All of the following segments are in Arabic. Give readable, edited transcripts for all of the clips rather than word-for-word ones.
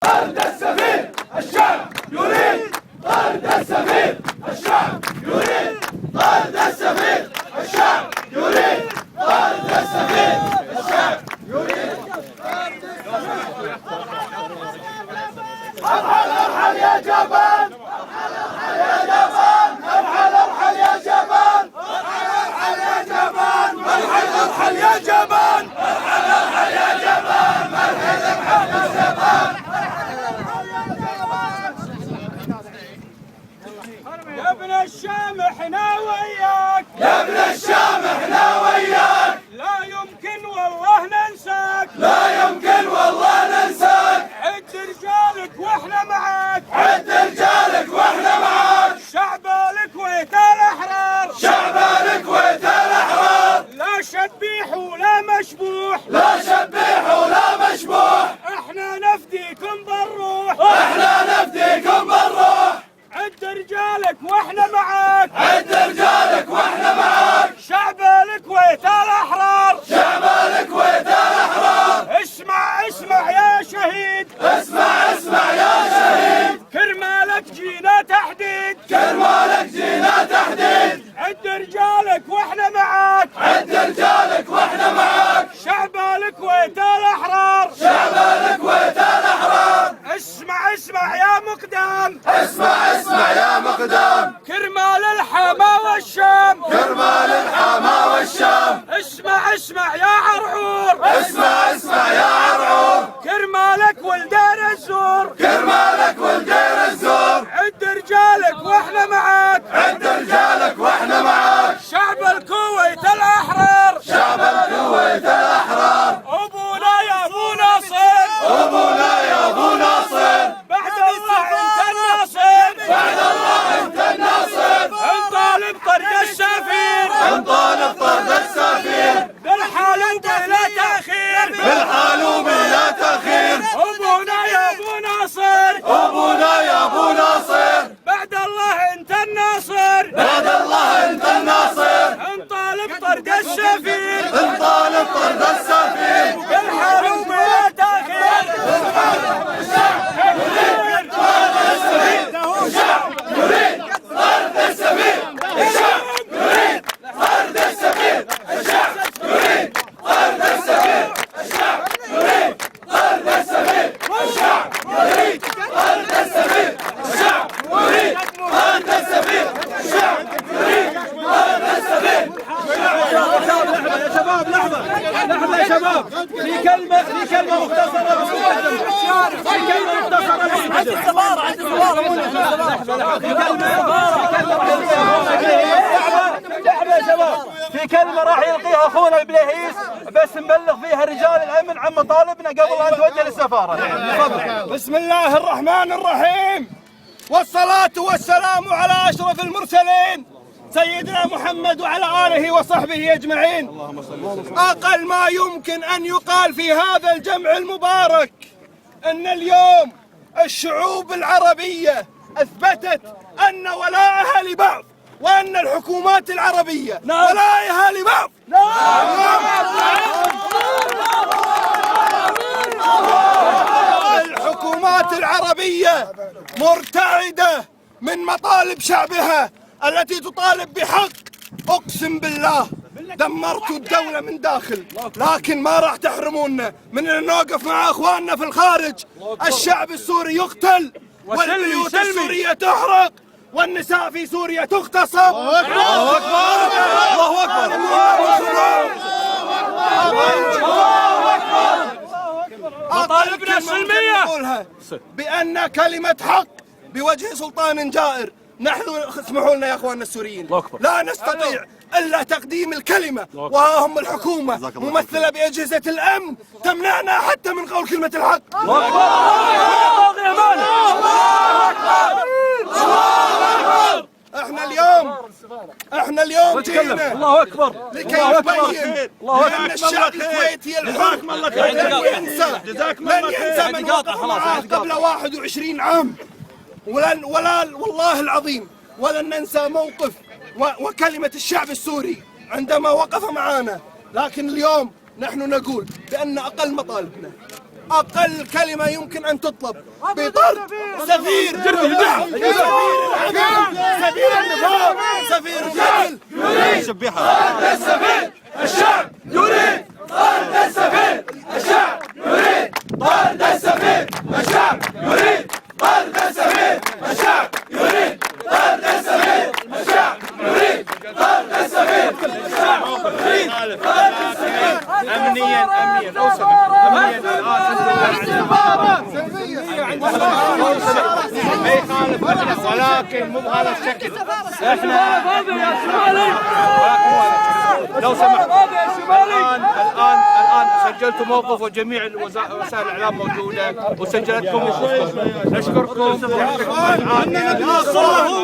طرد السفير، الشعب يريد طرد السفير، الشعب يريد طرد السفير، الشعب يريد طرد السفير، الشعب يريد طرد السفير. ارحل ارحل يا جبان، ارحل يا جبان، ارحل ارحل يا جبان، ارحل يا جبان، ارحل ارحل يا جبان، ارحل ارحل يا جبان، ارحل ارحل يا جبان. يا ابن الشام احنا وياك، يا ابن الشام احنا وياك، لا يمكن والله ننساك، لا يمكن والله ننساك، عد رجالك واحنا معاك، عد رجالك واحنا معاك، شعب الكويت الاحرار، شعب الكويت الاحرار، لا شبيح ولا مشبوح، لا شبيح ولا مشبوح، احنا نفديكم بالروح، احنا نفديكم بالروح، عد رجالك واحنا معاك، عد رجالك واحنا معاك، شعب الكويت الاحرار، شعب الكويت الاحرار. اسمع اسمع يا شهيد، اسمع اسمع يا شهيد، كرمالك جينا تحديد، كرمالك جينا تحديد، عد رجالك واحنا معاك، عد رجالك واحنا معاك، شعب الكويت الاحرار، شعب الكويت الاحرار. اسمع اسمع يا مقدام، اسمع اسمع يا مقدام، كرمال الحما والشام، كرمال الحما والشام، اسمع اسمع يا عرعور، اسمع اسمع يا عرعور، كرمالك ولدار الزور، كرمالك والدير الزور، عد رجالك واحنا معاك، عد رجالك واحنا معاك، شعب الكويت الاحرار، شعب الكويت الاحرار. ابونا يا ابو ناصر، ابونا يا ابو ناصر، بعد الله انت الناصر، بعد الله انت الناصر، نطالب طرد السفير، نطالب طرد السفير، بالحال وبلا تاخير، بالحال وبلا تاخير. ابونا يا ابو ناصر، ابونا يا ابو ناصر، بعد الله انت الناصر، بعد الله انت الناصر، نطالب طرد السفير، نطالب طرد السفير، بالحال وبلا تاخير، يريد طرد السفير، الشعب يريد طرد السفير، الشعب يريد طرد السفير، الشعب يريد طرد السفير، الشعب يريد طرد السفير، الشعب يريد طرد السفير، الشعب يريد طرد السفير. يا شباب لحظة يا شباب، في كلمة مختصرة بس في كلمة مختصرة بس عند السفارة يا شباب، في كلمة راح يلقيها اخونا البليهيس بس نبلغ فيها رجال الامن عن مطالبنا قبل ان نتوجه للسفارة. بسم الله الرحمن الرحيم، والصلاة والسلام على اشرف المرسلين سيدنا محمد وعلى آله وصحبه أجمعين. أقل ما يمكن أن يقال في هذا الجمع المبارك أن اليوم الشعوب العربية أثبتت أن ولاءها لبعض، وأن الحكومات العربية ولاءها لبعض. الحكومات العربية مرتعدة من مطالب شعبها التي تطالب بحق. أقسم بالله دمرتوا الدولة من داخل، لكن ما راح تحرمونا من أن نوقف مع أخواننا في الخارج. الشعب السوري يقتل، والبيوت السورية تحرق، والنساء في سوريا تغتصب. الله أكبر، الله أكبر، الله أكبر. مطالبنا السلمية بأن كلمة حق بوجه سلطان جائر. نحن اسمحوا لنا يا اخواننا السوريين، لا نستطيع الا تقديم الكلمه، وها هم الحكومه ممثله باجهزه الامن تمنعنا حتى من قول كلمه الحق. احنا اليوم جينا الله اكبر لكي نبين بان الشعب الكويتي الحر لن ينسى من وقف معه قبل 21 عام، والله العظيم ولن ننسى موقف وكلمة الشعب السوري عندما وقف معنا. لكن اليوم نحن نقول بأن أقل مطالبنا أقل كلمة يمكن أن تطلب بطرد سفير النفاق، سفير الجهل يريد طرد السفير. الشعب يريد طرد السفير. الشعب يريد طرد السفير. الشعب يريد طرد السفير. الشعب يريد طرد السفير. الشعب يريد طرد السفير. الشعب يريد طرد السفير. أمنيا لو سمحت أمنيا ما يخالف ولكن مو بهذا الشكل. احنا لو سمحت الآن سجلت موقف وجميع وسائل الإعلام موجودة وسجلتكم وقوفكم. نشكركم.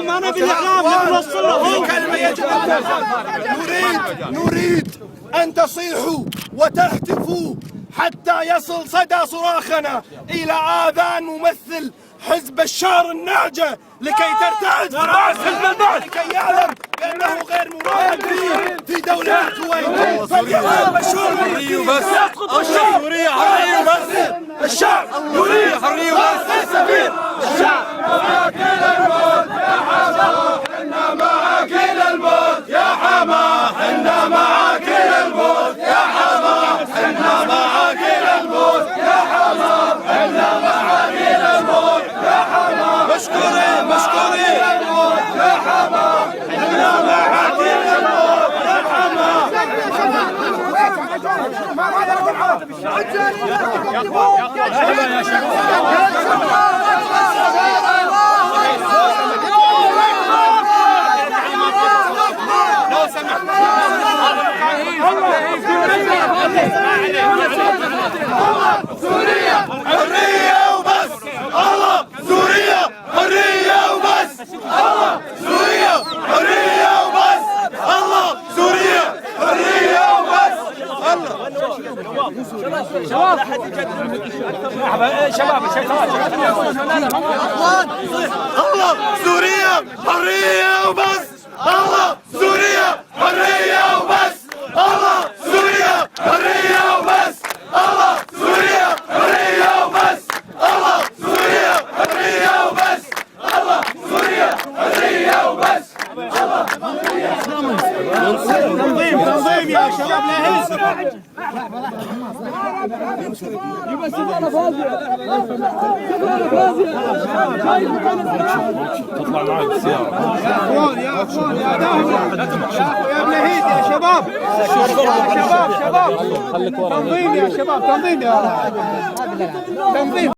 ما نبي الإعلام نوصل لهم كلمة يجب أن نريد أن تصيحوا وتهتفوا حتى يصل صدى صراخنا إلى آذان ممثل حزب الشعر النعجة لكي ترتعد رأس حزب البعث، لكي يعلم بأنه غير مراد في دولة الكويت. فليقوم بالشعور يسقط الشعب. الشعب يريد حرية السفير. الشعب معك إلى الموت يا حماه، إحنا معك إلى الموت يا حماه، إحنا معك إلى الموت يا حماه، إحنا معك إلى الموت يا حماه، إحنا معك إلى الموت يا حماه. مشكورين مشكورين يا حماه، إحنا معك إلى الموت يا حماه. سوريا حرية وبس. الله سوريا حرية وبس. الله سوريا حرية وبس. الله سوريا حرية وبس. الله سوريا حرية وبس. الله سوريا حرية وبس. الله سوريا حرية وبس. الله سوريا حرية وبس. الله سوريا حرية وبس. الله سوريا حرية وبس. تنظيم يا شباب تطلع معي بالسيارة يا اخوان يا بلهيد يا شباب تنظيم يا شباب تنظيم